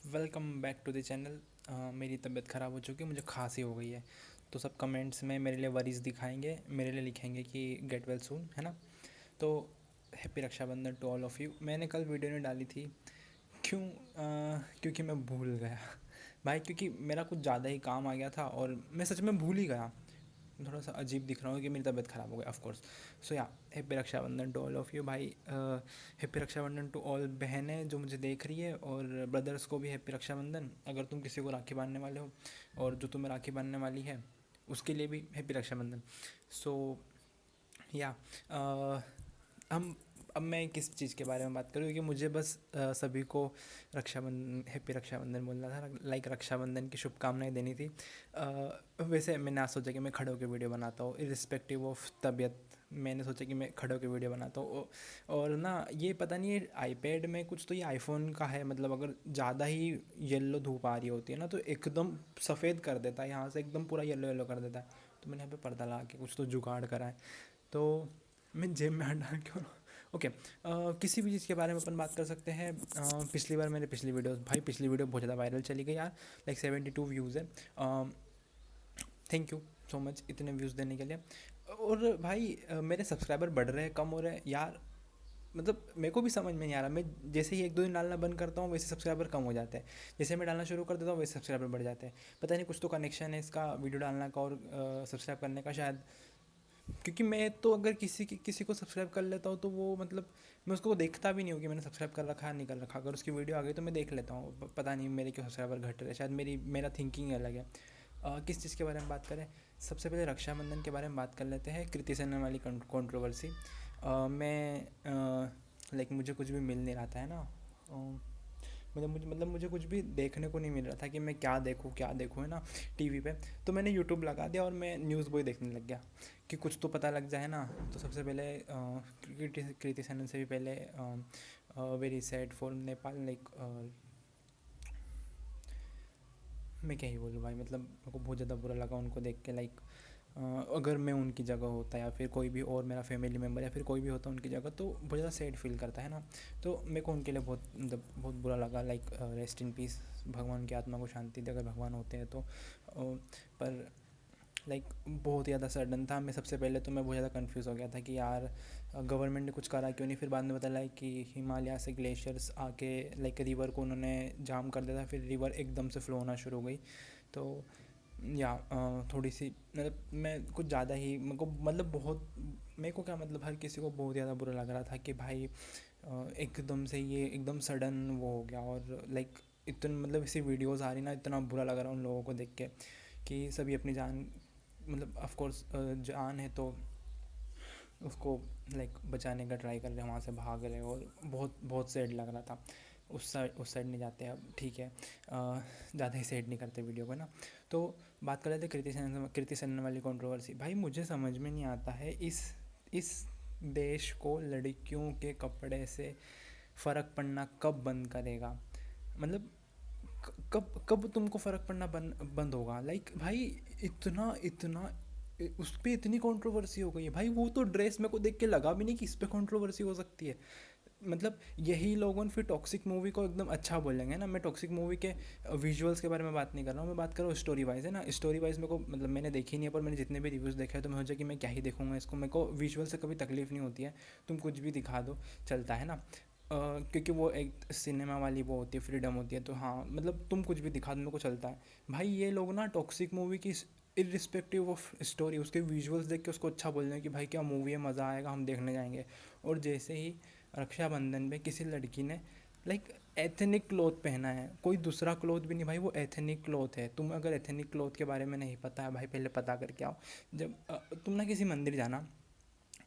Welcome back to the channel. मेरी तबीयत ख़राब हो चुकी है, मुझे खांसी हो गई है। तो सब कमेंट्स में मेरे लिए वरीज़ दिखाएंगे, मेरे लिए लिखेंगे कि गेट वेल सून, है ना। तो happy Rakshabandhan to all of you. मैंने कल वीडियो नहीं डाली थी। क्यों? क्योंकि मैं भूल गया भाई, क्योंकि मेरा कुछ ज़्यादा ही काम आ गया था और मैं सच में भूल ही गया। थोड़ा सा अजीब दिख रहा हूँ कि मेरी तबीयत ख़राब हो गई, of course. So ya, happy Rakshabandhan to all of you भाई। हैप्पी रक्षाबंधन टू ऑल बहनें जो मुझे देख रही है, और ब्रदर्स को भी हैप्पी रक्षाबंधन। अगर तुम किसी को राखी बांधने वाले हो और जो तुम्हें राखी बांधने वाली है उसके लिए भी हैप्पी रक्षाबंधन। सो या, हम अब मैं किस चीज़ के बारे में बात करूँ, क्योंकि मुझे बस सभी को रक्षाबंधन, हैप्पी रक्षाबंधन बोलना था, लाइक रक्षाबंधन की शुभकामनाएं देनी थी। वैसे मैंने आज सोचा कि मैं खड़े होकर वीडियो बनाता हूँ, इरिस्पेक्टिव ऑफ तबीयत। मैंने सोचा कि मैं खड़े होकर वीडियो बनाता हूँ। और ना, ये पता नहीं है आईपैड में कुछ, तो ये आईफोन का है, मतलब अगर ज़्यादा ही येलो धूप आ रही होती है ना तो एकदम सफ़ेद कर देता है, यहाँ से एकदम पूरा येलो येलो कर देता है। तो मैंने यहाँ पे पर्दा लगा के कुछ तो जुगाड़ करा है। तो मैं जेब में हाथ डाल के ओके। किसी भी चीज़ के बारे में अपन बात कर सकते हैं। पिछली बार मैंने पिछली वीडियो बहुत ज़्यादा वायरल चली गई यार। लाइक 72 व्यूज़ है। थैंक यू सो मच इतने व्यूज़ देने के लिए। और भाई मेरे सब्सक्राइबर बढ़ रहे हैं, कम हो रहे हैं यार। मतलब मेरे को भी समझ में नहीं आ रहा। मैं जैसे ही एक दो दिन डालना बंद करता हूँ वैसे सब्सक्राइबर कम हो जाते हैं, जैसे मैं डालना शुरू कर देता हूँ वैसे सब्सक्राइबर बढ़ जाते हैं। पता नहीं, कुछ तो कनेक्शन है इसका वीडियो डालने का और सब्सक्राइब करने का शायद। क्योंकि मैं तो अगर किसी को सब्सक्राइब कर लेता हूँ तो वो मतलब मैं उसको देखता भी नहीं हूँ कि मैंने सब्सक्राइब कर रखा है नहीं कर रखा। अगर उसकी वीडियो आ गई तो मैं देख लेता हूँ। पता नहीं मेरे क्यों सब्सक्राइबर घट रहे हैं, शायद मेरा थिंकिंग अलग है। किस चीज़ के बारे में बात करें? सबसे पहले रक्षाबंधन के बारे में बात कर लेते हैं। कृति सेनन वाली कंट्रोवर्सी। मैं लाइक मुझे कुछ भी मिल नहीं रहा था, है ना। मुझे कुछ भी देखने को नहीं मिल रहा था कि मैं क्या देखूँ, है ना, टीवी पे। तो मैंने यूट्यूब लगा दिया और मैं न्यूज़ बॉय देखने लग गया कि कुछ तो पता लग जाए ना। तो सबसे पहले कृति सेनन से भी पहले very sad for Nepal, like मैं क्या ही बोलूँ भाई, मतलब मेरे को बहुत ज़्यादा बुरा लगा उनको देख के। लाइक अगर मैं उनकी जगह होता या फिर कोई भी और मेरा फैमिली मेम्बर या फिर कोई भी होता उनकी जगह तो बहुत ज़्यादा सैड फील करता है ना। तो मेरे को उनके लिए बहुत मतलब बहुत बुरा लगा। लाइक रेस्ट इन पीस, भगवान की आत्मा को शांति दे, अगर भगवान होते हैं तो। पर लाइक बहुत ही ज़्यादा सडन था। मैं सबसे पहले तो मैं बहुत ज़्यादा कंफ्यूज हो गया था कि यार गवर्नमेंट ने कुछ करा क्यों नहीं। फिर बाद में पता लगा कि हिमालय से ग्लेशियर्स आके लाइक रिवर को उन्होंने जाम कर दिया था, फिर रिवर एकदम से फ्लो होना शुरू हो गई। तो या थोड़ी सी मतलब मैं कुछ ज़्यादा ही मेरे को मतलब बहुत मेरे को क्या मतलब हर किसी को बहुत ज़्यादा बुरा लग रहा था कि भाई एकदम से ये एकदम सडन वो हो गया। और लाइक इतने मतलब ऐसी वीडियोज़ आ रही ना, इतना बुरा लग रहा उन लोगों को देख के कि सभी अपनी जान, मतलब ऑफ कोर्स जान है तो उसको लाइक बचाने का ट्राई कर रहे हैं, वहाँ से भाग रहे हैं। और बहुत बहुत सैड लग रहा था। उस साइड नहीं जाते अब, ठीक है। ज़्यादा ही सैड नहीं करते वीडियो को ना। तो बात कर रहे थे कृति सेनन वाली कंट्रोवर्सी। भाई मुझे समझ में नहीं आता है इस देश को लड़कियों के कपड़े से फ़र्क पड़ना कब बंद करेगा। मतलब कब कब तुमको फ़र्क पड़ना बंद होगा। लाइक भाई इतना इतना उस पर इतनी कंट्रोवर्सी हो गई है भाई। वो तो ड्रेस मेरे को देख के लगा भी नहीं कि इस पर कंट्रोवर्सी हो सकती है। मतलब यही लोगों फिर टॉक्सिक मूवी को एकदम अच्छा बोलेंगे ना। मैं टॉक्सिक मूवी के विजुअल्स के बारे में बात नहीं कर रहा हूँ, मैं बात कर रहा हूँ स्टोरी वाइज, है ना। स्टोरी वाइज मेरे को मतलब मैंने देखी नहीं है, पर मैंने जितने भी रिव्यूज़ देखे हैं तो मैं सोचा कि मैं क्या ही देखूँगा इसको। मेरे को विजुअल से कभी तकलीफ़ नहीं होती है, तुम कुछ भी दिखा दो चलता है ना। क्योंकि वो एक सिनेमा वाली वो होती है, फ्रीडम होती है, तो हाँ मतलब तुम कुछ भी दिखा दो मेरे को चलता है। भाई ये लोग ना टॉक्सिक मूवी की इरिस्पेक्टिव ऑफ स्टोरी उसके विजुअल्स देख के उसको अच्छा बोल रहे हैं कि भाई क्या मूवी है, मज़ा आएगा, हम देखने जाएंगे। और जैसे ही रक्षाबंधन में किसी लड़की ने लाइक एथनिक क्लॉथ पहना है, कोई दूसरा क्लॉथ भी नहीं भाई, वो एथनिक क्लॉथ है। तुम अगर एथनिक क्लॉथ के बारे में नहीं पता है भाई, पहले पता करके आओ। जब तुम ना किसी मंदिर जाना,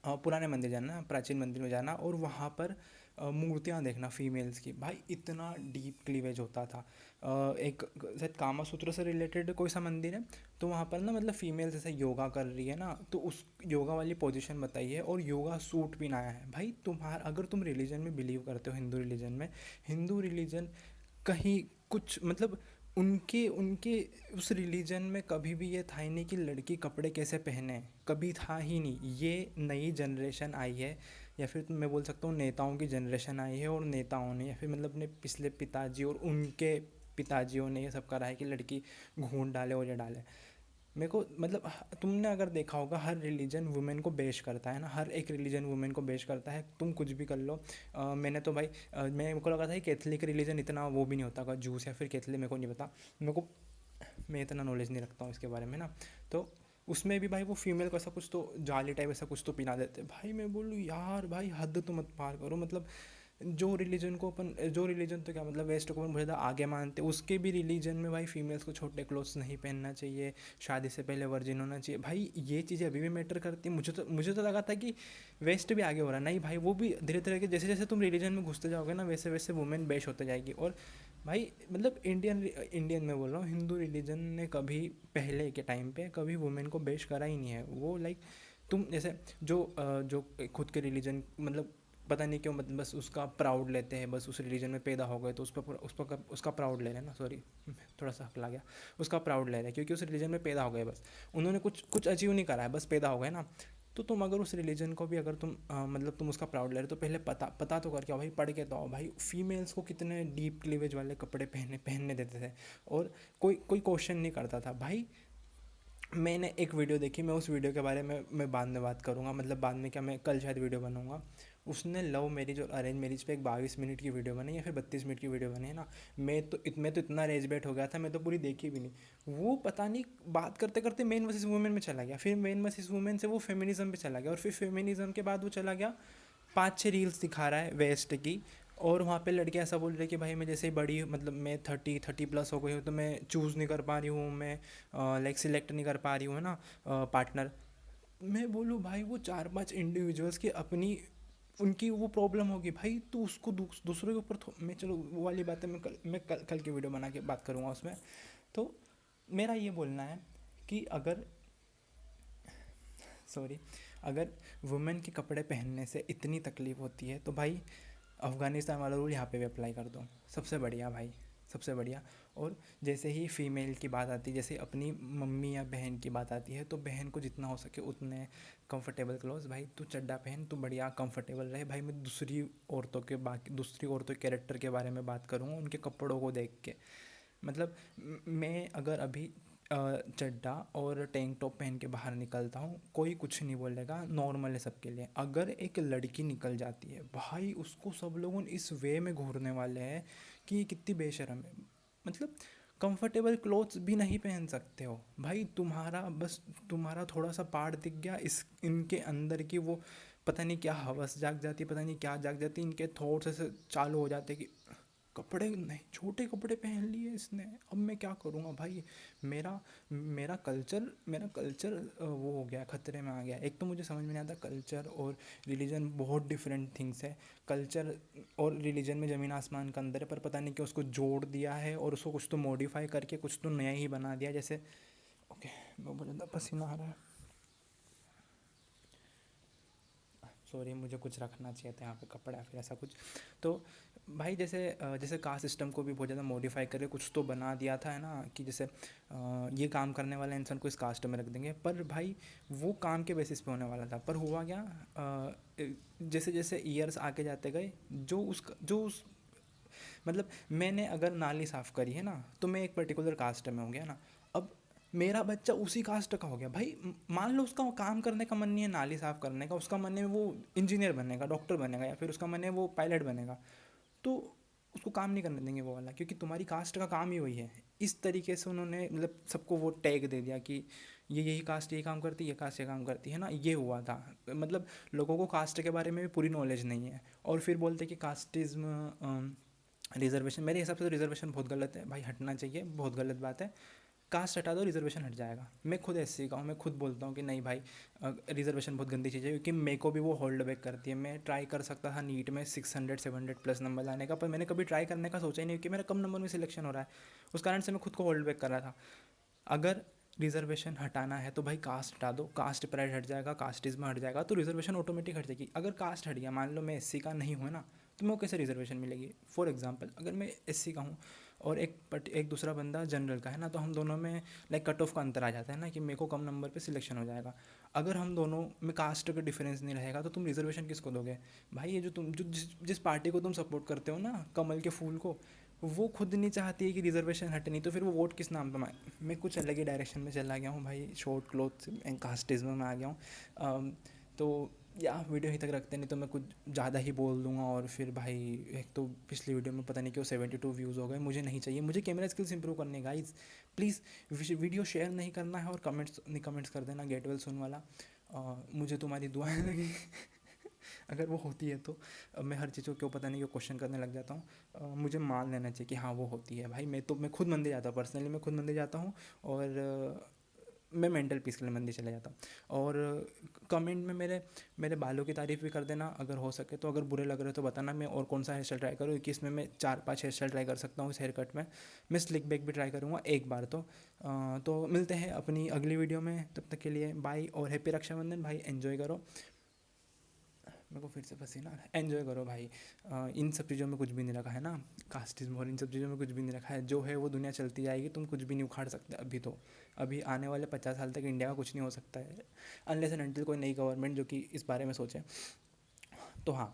पुराने मंदिर जाना, प्राचीन मंदिर में जाना, और वहाँ पर मूर्तियाँ देखना फीमेल्स की। भाई इतना डीप क्लीवेज होता था। एक शायद कामा सूत्र से रिलेटेड कोई सा मंदिर है, तो वहाँ पर ना मतलब फीमेल्स जैसे योगा कर रही है ना, तो उस योगा वाली पोजीशन बताई है और योगा सूट पहनाया है। भाई तुम्हारा अगर तुम रिलीजन में बिलीव करते हो, हिंदू रिलीजन कहीं कुछ मतलब उनके उनके उस रिलीजन में कभी भी ये था ही नहीं कि लड़की कपड़े कैसे पहने, कभी था ही नहीं। ये नई जनरेशन आई है, या फिर मैं बोल सकता हूँ नेताओं की जनरेशन आई है, और नेताओं ने या फिर मतलब अपने पिछले पिताजी और उनके पिताजियों ने ये सब करा है कि लड़की घूंट डाले और ये डाले। मेरे को मतलब तुमने अगर देखा होगा हर रिलीजन वुमेन को बेश करता है ना, हर एक रिलीजन वुमेन को बेश करता है, तुम कुछ भी कर लो। मैंने तो भाई मेरे को लगा था कि कैथलिक रिलीजन इतना वो भी नहीं होता होगा, जूस या फिर कैथलिक, मेरे को नहीं पता, मेरे को मैं इतना नॉलेज नहीं रखता हूँ इसके बारे में ना। तो उसमें भी भाई वो फीमेल को ऐसा कुछ तो जाली टाइप ऐसा कुछ तो पिला देते भाई। मैं बोलूँ यार भाई हद तो मत पार करो। मतलब जो रिलीजन तो क्या मतलब वेस्ट को अपन बहुत ज़्यादा आगे मानते, उसके भी रिलीजन में भाई फीमेल्स को छोटे क्लोथ्स नहीं पहनना चाहिए, शादी से पहले वर्जिन होना चाहिए। भाई ये चीज़ें अभी भी मैटर करती हैं। मुझे तो लगा था कि वेस्ट भी आगे हो रहा है, नहीं भाई वो भी धीरे धीरे के जैसे जैसे तुम रिलीजन में घुसते जाओगे ना वैसे वैसे वुमेन बेश होते जाएगी। और भाई मतलब इंडियन में बोल रहा हूँ, हिंदू रिलीजन ने कभी पहले के टाइम पे कभी वुमेन को बेश करा ही नहीं है। वो लाइक तुम जैसे जो खुद के रिलीजन मतलब पता नहीं क्यों मतलब बस उसका प्राउड लेते हैं, बस उस रिलीजन में पैदा हो गए तो उसका प्राउड ले रहे हैं ना, सॉरी थोड़ा सा हकला गया, उसका प्राउड ले रहे हैं क्योंकि उस रिलीजन में पैदा हो गए, बस उन्होंने कुछ कुछ अचीव नहीं करा है, बस पैदा हो गए ना। तो तुम अगर उस रिलीजन को भी अगर तुम मतलब तुम उसका प्राउड ले रहे हो तो पहले पता तो करके आओ भाई, पढ़ के तो आओ भाई। फीमेल्स को कितने डीप क्लीवेज वाले कपड़े पहनने देते थे और कोई कोई क्वेश्चन नहीं करता था भाई। मैंने एक वीडियो देखी, मैं उस वीडियो के बारे में मैं बाद में बात करूँगा, मतलब बाद में क्या, मैं कल शायद वीडियो बनाऊँगा। उसने लव मैरिज और अरेंज मैरिज पे एक 22 मिनट की वीडियो बनाई या फिर 32 मिनट की वीडियो बनाई है ना। मैं तो इतना रेज बैठ हो गया था, मैं तो पूरी देखी भी नहीं। वो पता नहीं बात करते करते मेन वर्सेस वुमेन में चला गया, फिर मेन वर्सेस वुमेन से वो फेमिनिज्म पे चला गया, और फिर फेमिनिज्म के बाद वो चला गया 5-6 रील्स दिखा रहा है वेस्ट की। और वहाँ पे लड़के ऐसा बोल रहे कि भाई मैं जैसे बड़ी मतलब मैं 30 प्लस हो गई हूँ तो मैं चूज़ नहीं कर पा रही हूँ, मैं लाइक सिलेक्ट नहीं कर पा रही हूँ, है ना, पार्टनर। मैं बोलूँ भाई वो 4-5 इंडिविजुअल्स की अपनी उनकी वो प्रॉब्लम होगी भाई, तो उसको दूसरों के ऊपर मैं चलो वो वाली बातें मैं कल की वीडियो बना के बात करूँगा उसमें। तो मेरा ये बोलना है कि अगर सॉरी अगर वुमेन के कपड़े पहनने से इतनी तकलीफ़ होती है तो भाई अफ़गानिस्तान वाला रूल यहाँ पे भी अप्लाई कर दो, सबसे बढ़िया भाई, सबसे बढ़िया। और जैसे ही फ़ीमेल की बात आती है, जैसे अपनी मम्मी या बहन की बात आती है, तो बहन को जितना हो सके उतने कंफर्टेबल क्लोथ्स, भाई तू चड्डा पहन, तू बढ़िया कंफर्टेबल रहे भाई। मैं दूसरी औरतों के कैरेक्टर के बारे में बात करूँगा उनके कपड़ों को देख के। मतलब मैं अगर अभी चड्डा और टैंक टॉप पहन के बाहर निकलता हूँ, कोई कुछ नहीं बोलेगा, नॉर्मल है सबके लिए। अगर एक लड़की निकल जाती है भाई, उसको सब लोग इस वे में घूरने वाले हैं कि ये कितनी बेशर्म है। मतलब कंफर्टेबल क्लोथ्स भी नहीं पहन सकते हो भाई, तुम्हारा थोड़ा सा पार्ट दिख गया, इस इनके अंदर की वो पता नहीं क्या हवस जाग जाती, पता नहीं क्या जाग जाती, इनके थॉट्स ऐसे चालू हो जाते कि कपड़े नहीं, छोटे कपड़े पहन लिए इसने, अब मैं क्या करूँगा भाई। मेरा मेरा कल्चर वो हो गया, खतरे में आ गया। एक तो मुझे समझ में नहीं आता, कल्चर और रिलीजन बहुत डिफरेंट थिंग्स है। कल्चर और रिलीजन में ज़मीन आसमान का अंदर है, पर पता नहीं कि उसको जोड़ दिया है और उसको कुछ तो मॉडिफाई करके कुछ तो नया ही बना दिया। जैसे ओके, बहुत ज़्यादा पसीना आ रहा है, सॉरी, मुझे कुछ रखना चाहिए था यहाँ पे कपड़ा या फिर ऐसा कुछ। तो भाई जैसे कास्ट सिस्टम को भी बहुत ज़्यादा मॉडिफाई करके कुछ तो बना दिया था, है ना, कि जैसे ये काम करने वाला इंसान को इस कास्ट में रख देंगे। पर भाई वो काम के बेसिस पे होने वाला था, पर हुआ क्या, जैसे जैसे ईयर्स आगे जाते गए, जो उस मतलब मैंने अगर नाली साफ़ करी है ना, तो मैं एक पर्टिकुलर कास्ट में हो गया ना। अब मेरा बच्चा उसी कास्ट का हो गया भाई, मान लो उसका काम करने का मन नहीं है नाली साफ़ करने का, उसका मन है वो इंजीनियर बनेगा, डॉक्टर बनेगा, या फिर उसका मन है वो पायलट बनेगा, तो उसको काम नहीं करने देंगे वो वाला, क्योंकि तुम्हारी कास्ट का काम ही वही है। इस तरीके से उन्होंने मतलब सबको वो टैग दे दिया कि ये यही कास्ट ये काम करती है, ये कास्ट ये काम करती है ना, ये हुआ था। मतलब लोगों को कास्ट के बारे में भी पूरी नॉलेज नहीं है, और फिर बोलते कि कास्टिज्म रिजर्वेशन, मेरे हिसाब से तो रिजर्वेशन बहुत गलत है भाई, हटना चाहिए, बहुत गलत बात है। कास्ट हटा दो, रिजर्वेशन हट जाएगा। मैं खुद एससी का हूँ, मैं खुद बोलता हूँ कि नहीं भाई, रिजर्वेशन बहुत गंदी चीज़ है, क्योंकि मेरे को भी वो होल्ड बैक करती है। मैं ट्राई कर सकता था नीट में 600-700 प्लस नंबर लाने का, पर मैंने कभी ट्राई करने का सोचा ही नहीं, क्योंकि मेरा कम नंबर में सिलेक्शन हो रहा है। उस कारण से मैं खुद को होल्ड बैक कर रहा था। अगर रिजर्वेशन हटाना है तो भाई कास्ट हटा दो, कास्ट प्राइड हट जाएगा, कास्टिज्म हट जाएगा, तो रिजर्वेशन ऑटोमेटिक हट जाएगी। अगर कास्ट हट गया, मान लो मैं एससी का नहीं हुआ ना, तो मेरे को कैसे रिजर्वेशन मिलेगी। फॉर एग्जांपल अगर मैं एससी का हूँ और एक दूसरा बंदा जनरल का है ना, तो हम दोनों में लाइक कट ऑफ का अंतर आ जाता है ना, कि मेरे को कम नंबर पे सिलेक्शन हो जाएगा। अगर हम दोनों में कास्ट का डिफरेंस नहीं रहेगा तो तुम रिजर्वेशन किसको दोगे भाई। ये जो जिस पार्टी को तुम सपोर्ट करते हो ना, कमल के फूल को, वो खुद नहीं चाहती है कि रिजर्वेशन हटे, नहीं तो फिर वो वोट किस नाम पे मांगे। मैं कुछ अलग ही डायरेक्शन में चला गया हूँ भाई, शॉर्ट क्लोथ एंड कास्टिज्म में आ गया हूँ। तो या वीडियो यहीं तक रखते, नहीं तो मैं कुछ ज़्यादा ही बोल दूंगा और फिर भाई, एक तो पिछली वीडियो में पता नहीं क्यों 72 व्यूज़ हो गए, मुझे नहीं चाहिए। मुझे कैमरा स्किल्स इंप्रूव करने गाइज, प्लीज़ वीडियो शेयर नहीं करना है और कमेंट्स कर देना गेट वेल सुन वाला। मुझे तुम्हारी दुआएं लगी अगर वो होती है तो। मैं हर चीज़ को क्यों पता नहीं क्यों क्वेश्चन करने लग जाता हूँ। मुझे मान लेना चाहिए कि हाँ वो होती है भाई। मैं खुद मंदिर जाता हूँ, पर्सनली मैं खुद मंदिर जाता हूँ, और मैं मेंटल पीस के लिए मंदिर चला जाता हूँ। और कमेंट में मेरे मेरे बालों की तारीफ़ भी कर देना अगर हो सके तो। अगर बुरे लग रहे हो तो बताना, मैं और कौन सा हेयर स्टाइल ट्राई करूँ, क्योंकि इसमें मैं 4-5 हेयर स्टाइल ट्राई कर सकता हूँ इस हेयर कट में। मैं स्लिक बैक भी ट्राई करूँगा एक बार तो। तो मिलते हैं अपनी अगली वीडियो में, तब तक के लिए बाय और हैप्पी रक्षाबंधन भाई। एन्जॉय करो। मेरे को फिर से पसीना आ रहा है। एन्जॉय करो भाई। इन सब चीज़ों में कुछ भी नहीं रखा है ना, कास्टिज्म और इन सब चीज़ों में कुछ भी नहीं रखा है। जो है वो दुनिया चलती जाएगी, तुम कुछ भी नहीं उखाड़ सकते अभी तो। अभी आने वाले 50 साल तक इंडिया का कुछ नहीं हो सकता है, अनलेस एंड अनटिल कोई नई गवर्नमेंट जो कि इस बारे में सोचे। तो हाँ,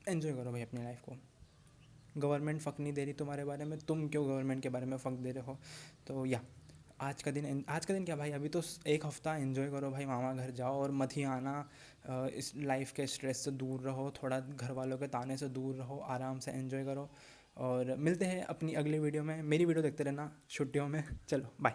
एन्जॉय करो भाई अपनी लाइफ को। गवर्नमेंट फ़क नहीं दे रही तुम्हारे बारे में, तुम क्यों गवर्नमेंट के बारे में फ़क दे रहे हो। तो या आज का दिन क्या भाई, अभी तो एक हफ़्ता एंजॉय करो भाई, मामा घर जाओ और मत ही आना। इस लाइफ के स्ट्रेस से दूर रहो, थोड़ा घर वालों के ताने से दूर रहो, आराम से एंजॉय करो। और मिलते हैं अपनी अगली वीडियो में। मेरी वीडियो देखते रहना छुट्टियों में। चलो बाय।